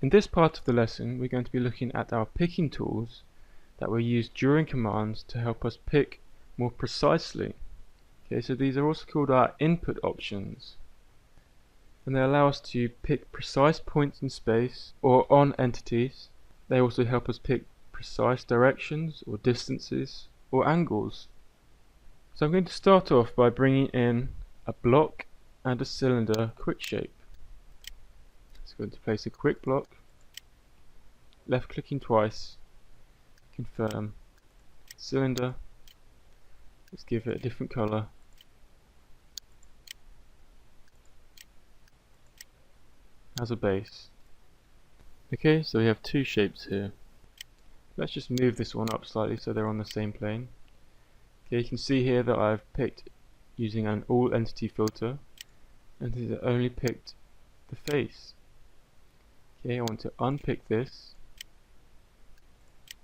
In this part of the lesson, we're going to be looking at our picking tools that were used during commands to help us pick more precisely. Okay, so these are also called our input options, and they allow us to pick precise points in space or on entities. They also help us pick precise directions or distances or angles. So I'm going to start off by bringing in a block and a cylinder quick shape. So I'm going to place a quick block, left clicking twice, confirm. Cylinder, let's give it a different color. As a base. Okay, so we have two shapes here. Let's just move this one up slightly so they're on the same plane. Okay, you can see here that I've picked using an all entity filter, and it only picked the face. Okay, I want to unpick this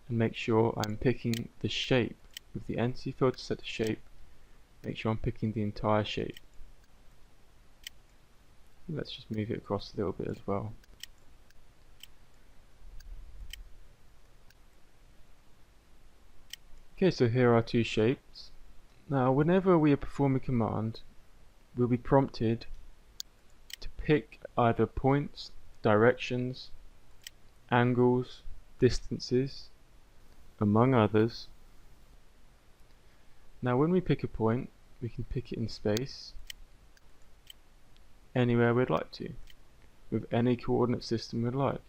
and make sure I'm picking the shape. With the entity filter set to shape, make sure I'm picking the entire shape. Let's just move it across a little bit as well. Okay, so here are our two shapes. Now, whenever we are performing a command, we'll be prompted to pick either points, directions, angles, distances, among others. Now, when we pick a point, we can pick it in space, anywhere we'd like to, with any coordinate system we'd like.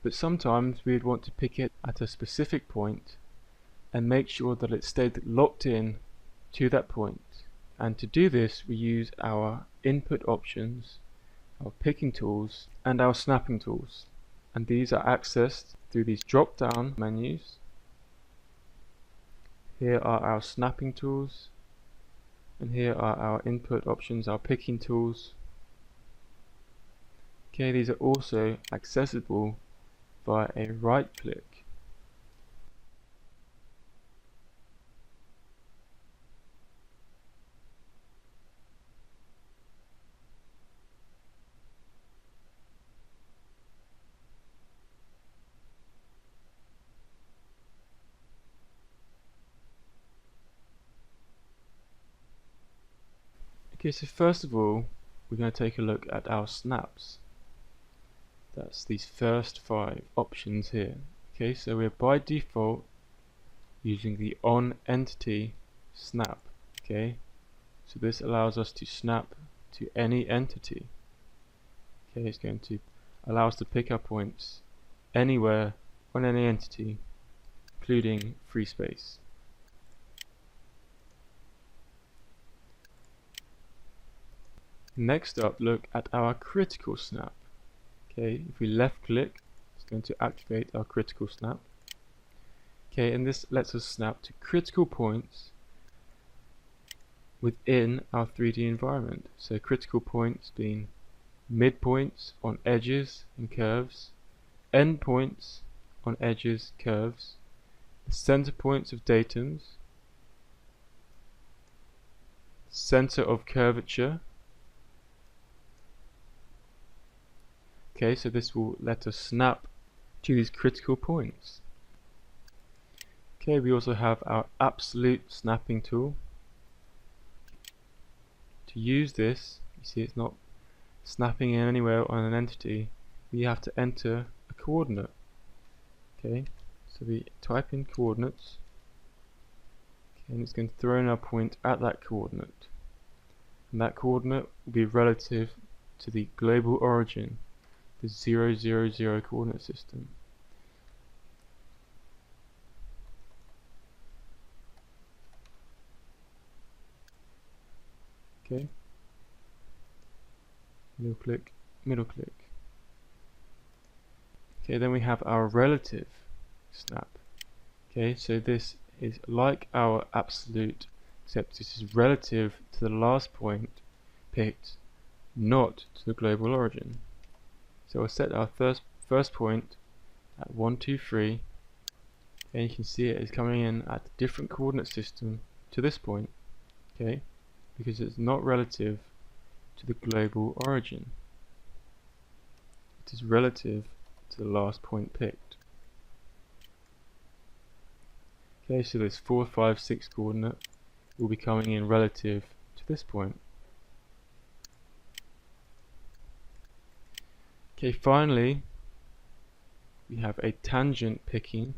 But sometimes we'd want to pick it at a specific point and make sure that it stayed locked in to that point. And to do this, we use our input options, our picking tools, and our snapping tools. And these are accessed through these drop-down menus. Here are our snapping tools, and here are our input options, our picking tools. Okay, these are also accessible via a right click. Okay, so first of all, we're going to take a look at our snaps. That's these first 5 options here. Okay, so we're by default using the on entity snap. Okay, so this allows us to snap to any entity. Okay, it's going to allow us to pick our points anywhere on any entity, including free space. Next up, look at our critical snap. Okay, if we left click, it's going to activate our critical snap. Okay, and this lets us snap to critical points within our 3D environment. So critical points being midpoints on edges and curves, endpoints on edges, curves, the center points of datums, center of curvature. Okay, so this will let us snap to these critical points. Okay, we also have our absolute snapping tool. To use this, you see it's not snapping in anywhere on an entity. We have to enter a coordinate. Okay, so we type in coordinates, okay, and it's going to throw in our point at that coordinate. And that coordinate will be relative to the global origin, the 0, 0, 0 coordinate system. Okay, middle click, middle click. Okay, then we have our relative snap. Okay, so this is like our absolute, except this is relative to the last point picked, not to the global origin. So we'll set our first point at 1, 2, 3, and you can see it is coming in at a different coordinate system to this point, okay, because it's not relative to the global origin. it is relative to the last point picked. Okay, so this 4, 5, 6 coordinate will be coming in relative to this point. Okay, finally we have a tangent picking.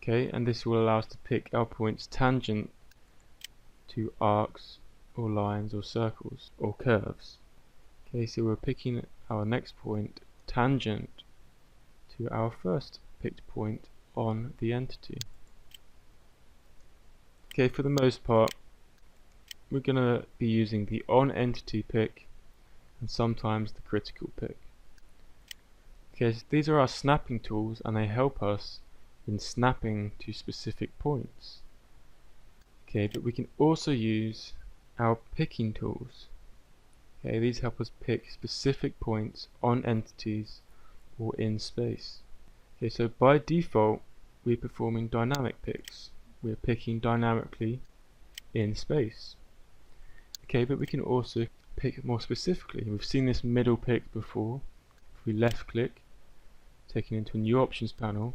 Okay, and this will allow us to pick our points tangent to arcs or lines or circles or curves. Okay, so we're picking our next point tangent to our first picked point on the entity. Okay, for the most part we're going to be using the on entity pick and sometimes the critical pick. Okay, so these are our snapping tools and they help us in snapping to specific points. Okay, but we can also use our picking tools. Okay, these help us pick specific points on entities or in space. Okay, so by default we're performing dynamic picks. We're picking dynamically in space. Okay, but we can also pick more specifically. We've seen this middle pick before. If we left click, taking into a new options panel,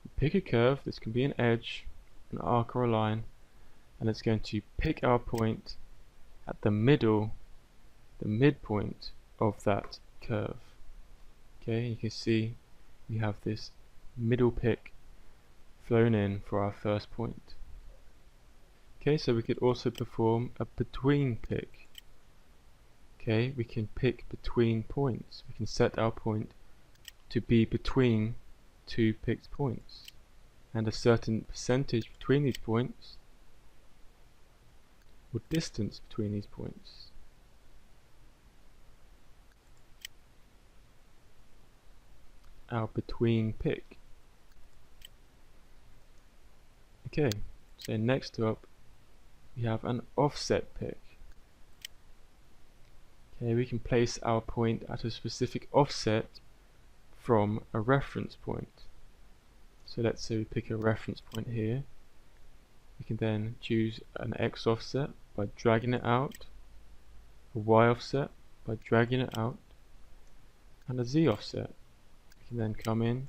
we pick a curve. This can be an edge, an arc or a line, and it's going to pick our point at the midpoint of that curve. Okay, you can see we have this middle pick flown in for our first point. Okay, so we could also perform a between pick. Okay, we can pick between points. We can set our point to be between two picked points and a certain percentage between these points or distance between these points. Our between pick. Okay, so next up we have an offset pick. Okay, we can place our point at a specific offset from a reference point. So let's say we pick a reference point here. We can then choose an X offset by dragging it out, a Y offset by dragging it out, and a Z offset. We can then come in,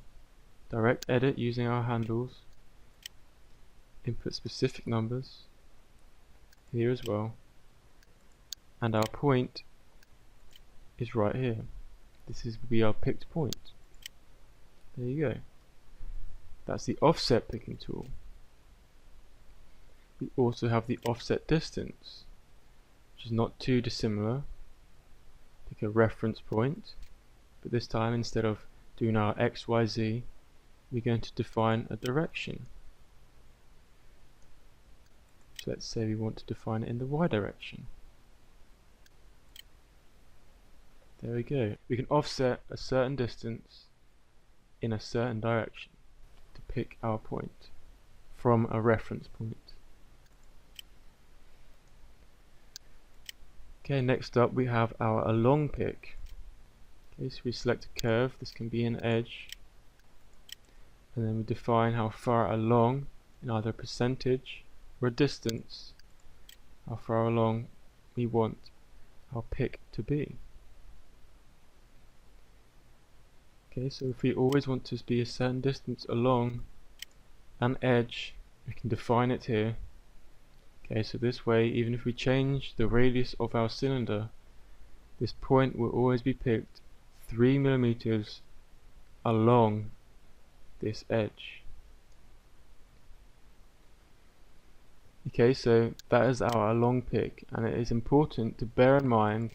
direct edit using our handles, input specific numbers here as well, and our point is right here. This is be our picked point. There you go. That's the offset picking tool. We also have the offset distance, which is not too dissimilar. Pick a reference point, but this time instead of doing our X, Y, Z, we're going to define a direction. So let's say we want to define it in the Y direction. There we go. We can offset a certain distance in a certain direction to pick our point from a reference point. Okay, next up we have our along pick. Okay, so we select a curve. This can be an edge, and then we define how far along in either a percentage or a distance, how far along we want our pick to be. Okay, so if we always want to be a certain distance along an edge, we can define it here. Okay, so this way, even if we change the radius of our cylinder, this point will always be picked 3 millimeters along this edge. Okay, so that is our along pick, and it is important to bear in mind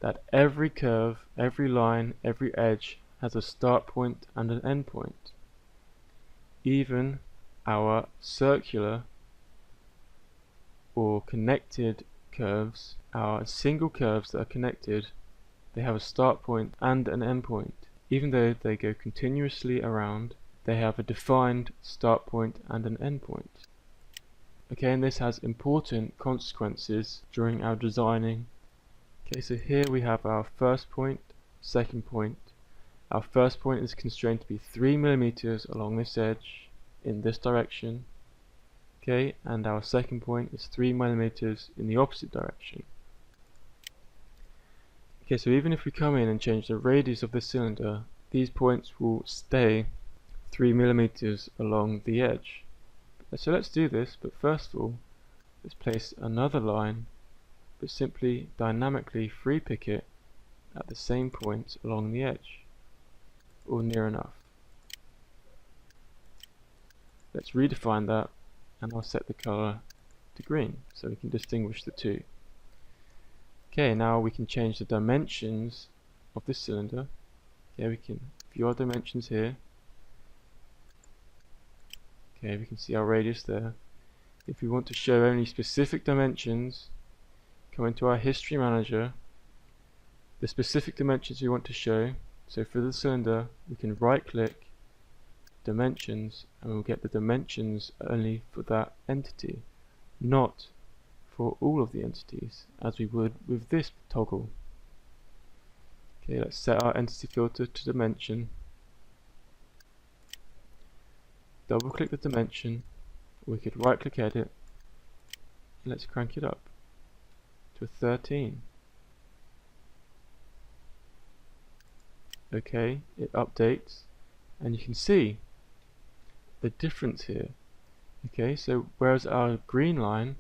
that every curve, every line, every edge has a start point and an end point. Even our circular or connected curves, our single curves that are connected, they have a start point and an end point. Even though they go continuously around, they have a defined start point and an end point. Okay, and this has important consequences during our designing. Okay, so here we have our first point, second point. Our first point is constrained to be 3 millimeters along this edge in this direction. Okay, and our second point is 3 millimeters in the opposite direction. Okay, so even if we come in and change the radius of the cylinder, these points will stay 3mm along the edge. So let's do this, but first of all, let's place another line, but simply dynamically free pick it at the same point along the edge, or near enough. Let's redefine that, and I'll set the color to green so we can distinguish the two. Okay, now we can change the dimensions of this cylinder. Okay, we can view our dimensions here. Okay, we can see our radius there. If we want to show only specific dimensions, come into our history manager, the specific dimensions we want to show. So for the cylinder, we can right click dimensions, and we'll get the dimensions only for that entity, not for all of the entities, as we would with this toggle. Okay, let's set our entity filter to dimension, double click the dimension, we could right click edit, and let's crank it up to 13. Okay, it updates, and you can see the difference here. Okay, so whereas our green line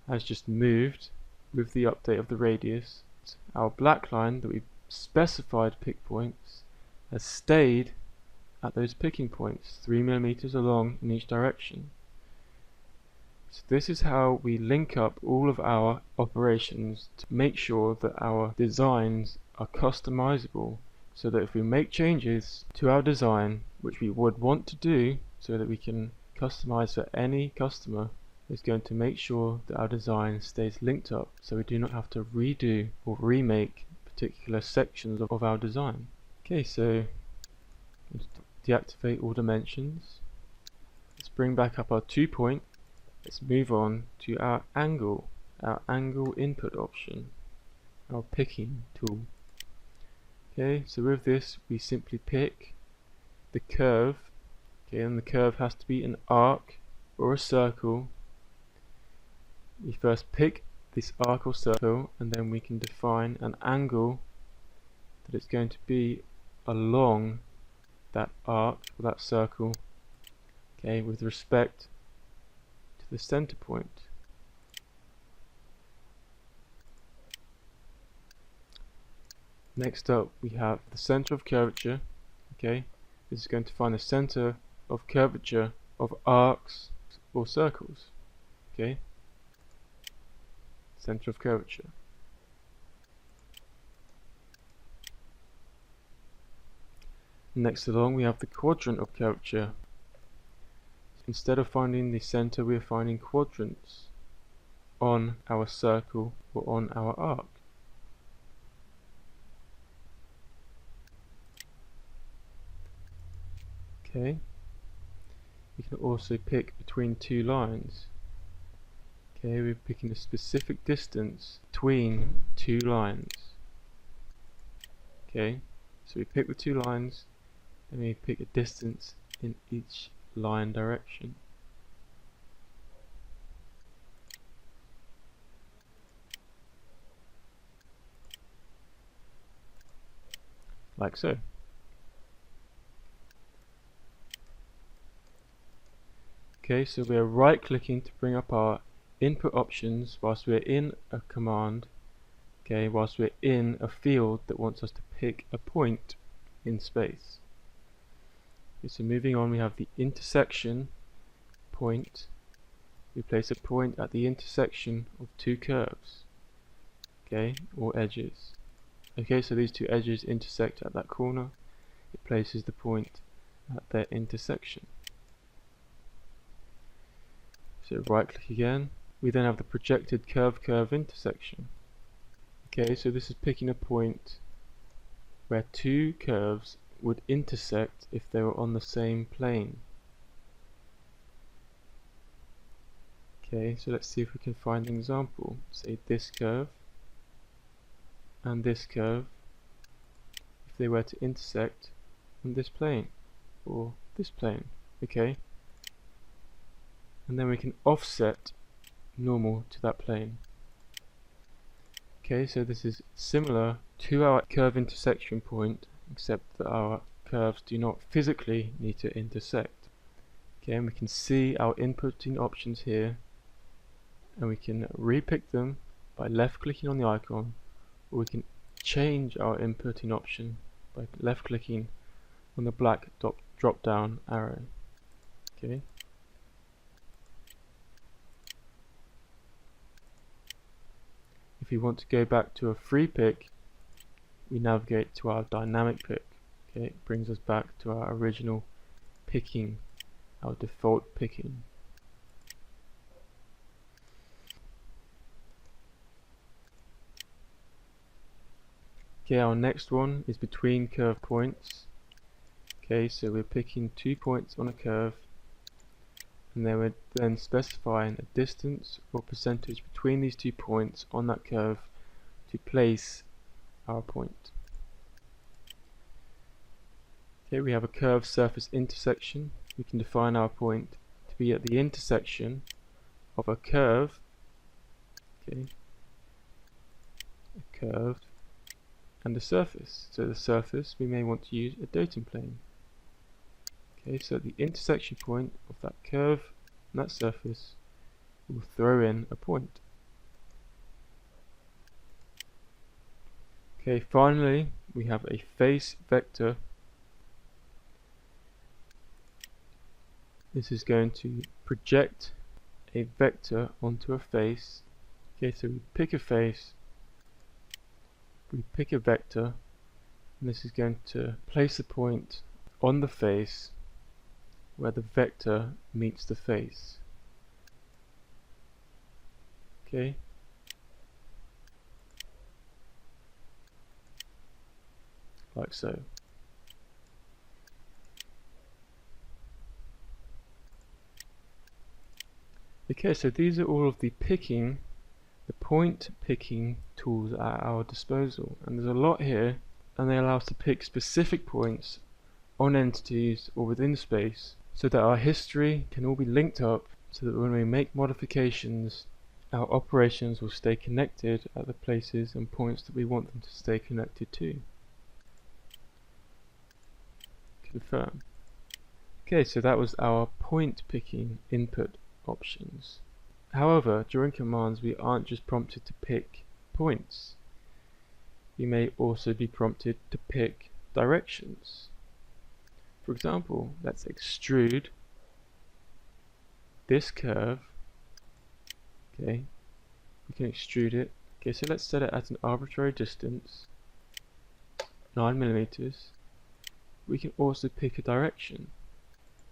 has just moved with the update of the radius, our black line that we specified pick points has stayed at those picking points, 3mm along in each direction. So this is how we link up all of our operations to make sure that our designs are customizable, so that if we make changes to our design, which we would want to do so that we can customize for any customer, is going to make sure that our design stays linked up, so we do not have to redo or remake particular sections of our design. Okay, so let's deactivate all dimensions. Let's bring back up our 2 point. Let's move on to our angle input option, our picking tool. Okay, so with this we simply pick the curve. Okay, and the curve has to be an arc or a circle. We first pick this arc or circle, and then we can define an angle that it's going to be along that arc or that circle, okay, with respect to the center point. Next up we have the center of curvature. Okay, this is going to find the center of curvature of arcs or circles. Okay, center of curvature. Next along we have the quadrant of curvature. Instead of finding the center, we are finding quadrants on our circle or on our arc. Okay, we can also pick between two lines. Okay, we're picking a specific distance between two lines. Okay, so we pick the two lines and we pick a distance in each line direction. Like so. Okay, so we are right clicking to bring up our input options whilst we're in a command, okay, whilst we're in a field that wants us to pick a point in space. Okay, so moving on, we have the intersection point. We place a point at the intersection of two curves, okay, or edges. Okay, so these two edges intersect at that corner. It places the point at their intersection. So right click again. We then have the projected curve intersection. Okay, so this is picking a point where two curves would intersect if they were on the same plane. Okay, so let's see if we can find an example. Say this curve and this curve, if they were to intersect on this plane or this plane. Okay, and then we can offset normal to that plane. Okay, so this is similar to our curve intersection point, except that our curves do not physically need to intersect. Okay, and we can see our inputting options here, and we can repick them by left clicking on the icon, or we can change our inputting option by left clicking on the black drop down arrow. Okay. If we want to go back to a free pick, we navigate to our dynamic pick. Okay, it brings us back to our original picking, our default picking. Okay, our next one is between curve points. Okay, so we're picking 2 points on a curve, and then we're then specifying a distance or percentage between these 2 points on that curve to place our point. Okay, we have a curve surface intersection. We can define our point to be at the intersection of a curve, okay, a curve, and a surface. So the surface, we may want to use a datum plane. Okay, so at the intersection point of that curve and that surface, we'll throw in a point. Okay, finally we have a face vector. This is going to project a vector onto a face. Okay, so we pick a face, we pick a vector, and this is going to place a point on the face where the vector meets the face. Okay. Like so. Okay, so these are all of the point picking tools at our disposal, and there's a lot here, and they allow us to pick specific points on entities or within space so that our history can all be linked up, so that when we make modifications, our operations will stay connected at the places and points that we want them to stay connected to. Confirm. Okay, so that was our point picking input options. However, during commands we aren't just prompted to pick points. We may also be prompted to pick directions. For example, let's extrude this curve. Okay, we can extrude it. Okay, so let's set it at an arbitrary distance, 9mm. We can also pick a direction.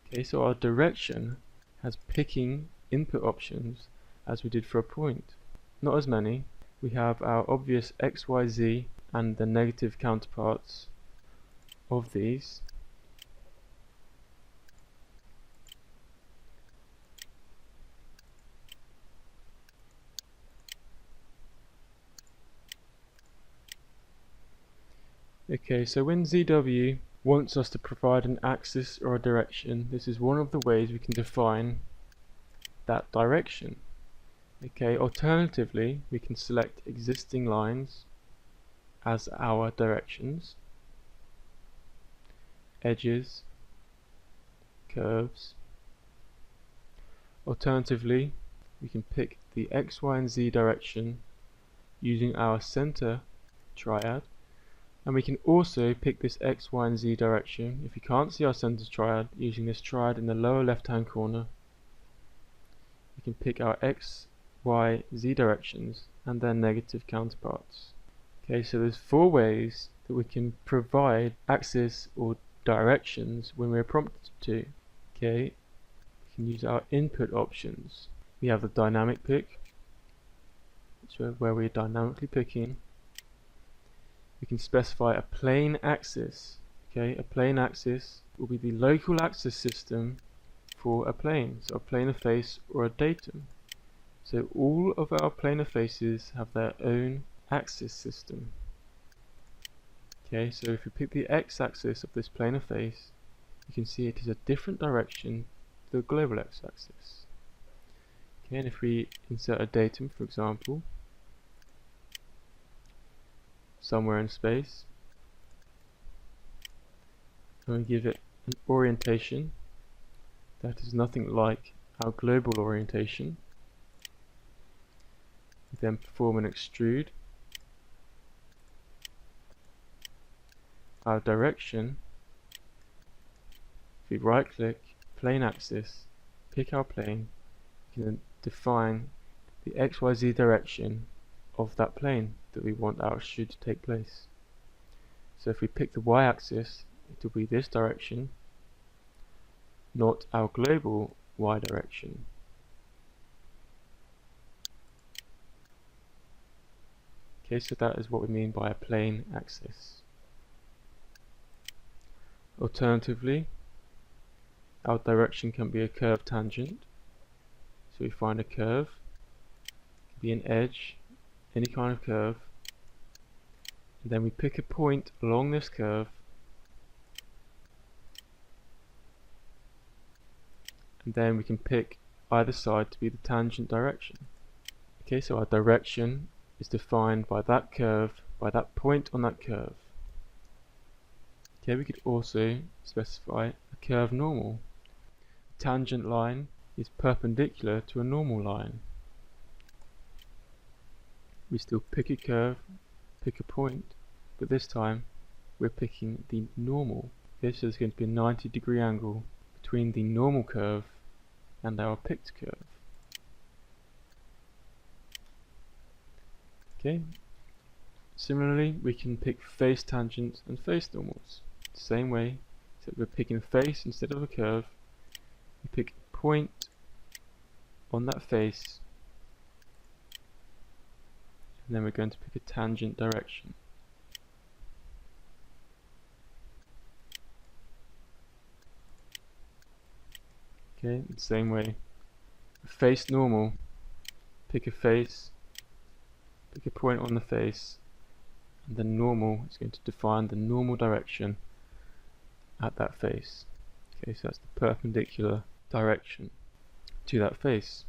Okay, so our direction has picking input options as we did for a point. Not as many. We have our obvious X, Y, Z and the negative counterparts of these. Okay, so when ZW wants us to provide an axis or a direction, this is one of the ways we can define that direction. Okay, alternatively, we can select existing lines as our directions, edges, curves. Alternatively, we can pick the X, Y, and Z direction using our center triad, and we can also pick this X, Y, and Z direction if we can't see our center triad using this triad in the lower left hand corner. We can pick our X, Y, Z directions and their negative counterparts. Okay, so there's 4 ways that we can provide axis or directions when we're prompted to. Okay, we can use our input options. We have the dynamic pick, so where we're dynamically picking. We can specify a plane axis. Okay, a plane axis will be the local axis system for a plane, so a planar face or a datum. So all of our planar faces have their own axis system. Okay, so if we pick the x-axis of this planar face, you can see it is a different direction to the global x-axis. Okay, and if we insert a datum, for example, somewhere in space. And we give it an orientation that is nothing like our global orientation. We then perform an extrude. Our direction, if we right click, plane axis, pick our plane, we can then define the XYZ direction of that plane that we want our extrude to take place. So if we pick the Y axis, it will be this direction, not our global Y direction. Okay, so that is what we mean by a plane axis. Alternatively, our direction can be a curved tangent. So we find a curve, it can be an edge, any kind of curve, and then we pick a point along this curve, and then we can pick either side to be the tangent direction. Okay, so our direction is defined by that curve, by that point on that curve. Okay, we could also specify a curve normal. A tangent line is perpendicular to a normal line. We still pick a curve, pick a point, but this time we're picking the normal. Okay, so there's going to be a 90-degree angle between the normal curve and our picked curve. Okay. Similarly, we can pick face tangents and face normals. Same way, except we're picking a face instead of a curve. We pick a point on that face, and then we're going to pick a tangent direction. Okay, the same way. A face normal, pick a face, pick a point on the face, and then normal is going to define the normal direction at that face. Okay, so that's the perpendicular direction to that face.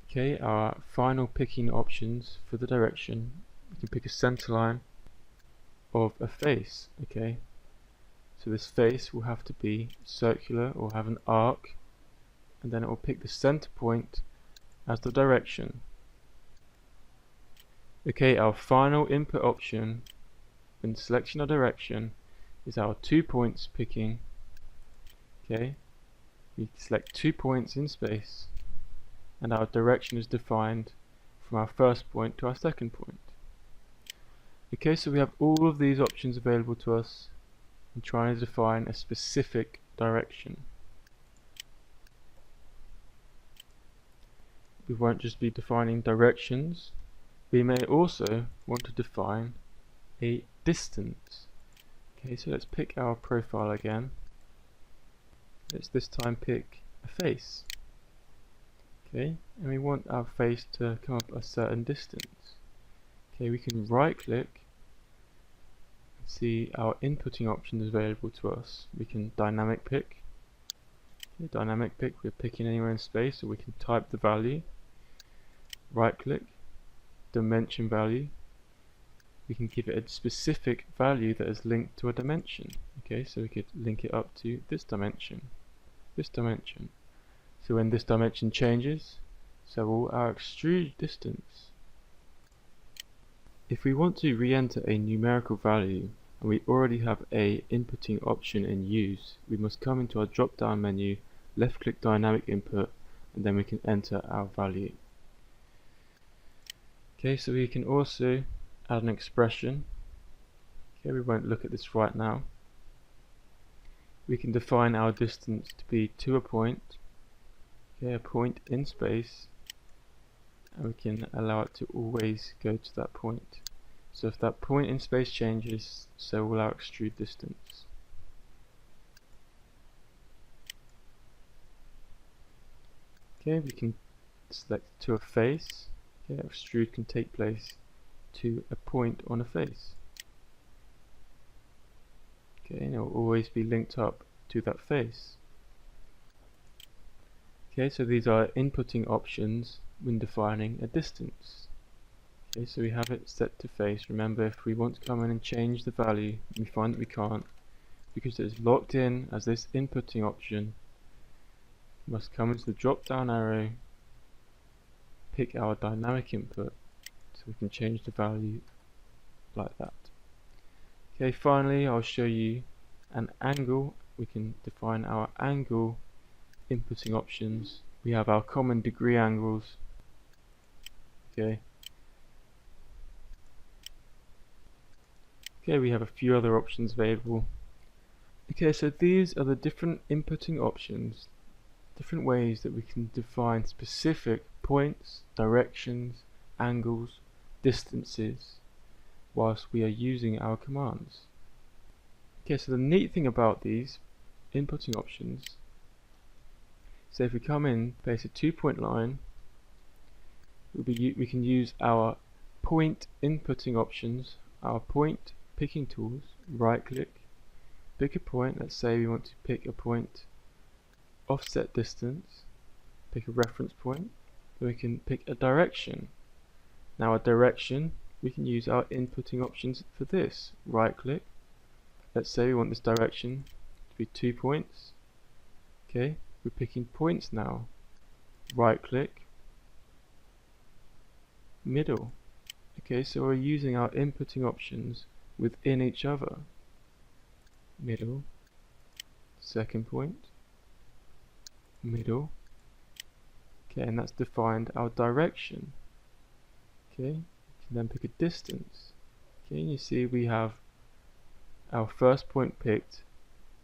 Okay, our final picking options for the direction, we can pick a center line of a face. Okay, so this face will have to be circular or have an arc, and then it will pick the center point as the direction. Okay, our final input option when selecting a direction is our 2 points picking. Okay, we select 2 points in space, and our direction is defined from our first point to our second point. Okay, so we have all of these options available to us in trying to define a specific direction. We won't just be defining directions, we may also want to define a distance. Okay, so let's pick our profile again. Let's this time pick a face. Okay, and we want our face to come up a certain distance. Okay, we can right click and see our inputting options available to us. We can dynamic pick. Okay, dynamic pick, we're picking anywhere in space, so we can type the value. Right click, dimension value. We can give it a specific value that is linked to a dimension. Okay, so we could link it up to this dimension, this dimension. So when this dimension changes, so will our extrude distance. If we want to re-enter a numerical value and we already have a inputting option in use, we must come into our drop down menu, left click dynamic input, and then we can enter our value. Okay, so we can also add an expression. Okay, we won't look at this right now. We can define our distance to be to a point. Okay, a point in space, and we can allow it to always go to that point. So if that point in space changes, so will our extrude distance. Okay, we can select to a face. Okay, extrude can take place to a point on a face. Okay, and it will always be linked up to that face. Okay, so these are inputting options when defining a distance. Okay, so we have it set to face. Remember, if we want to come in and change the value, we find that we can't, because it is locked in as this inputting option, we must come into the drop down arrow, pick our dynamic input, so we can change the value like that. Okay, finally I'll show you an angle. We can define our angle inputting options. We have our common degree angles. Okay. Okay, we have a few other options available. Okay, so these are the different inputting options, different ways that we can define specific points, directions, angles, distances, whilst we are using our commands. Okay, so the neat thing about these inputting options, so if we come in, place a 2-point line, we can use our point inputting options, our point picking tools, right click, pick a point. Let's say we want to pick a point offset distance, pick a reference point, then we can pick a direction. Now a direction, we can use our inputting options for this. Right click, let's say we want this direction to be 2 points. Okay, we're picking points now. Right click, middle. Okay, so we're using our inputting options within each other. Middle, second point, middle. Okay, and that's defined our direction. Okay, you can then pick a distance. Okay, and you see we have our first point picked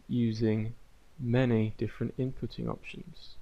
using many different inputting options.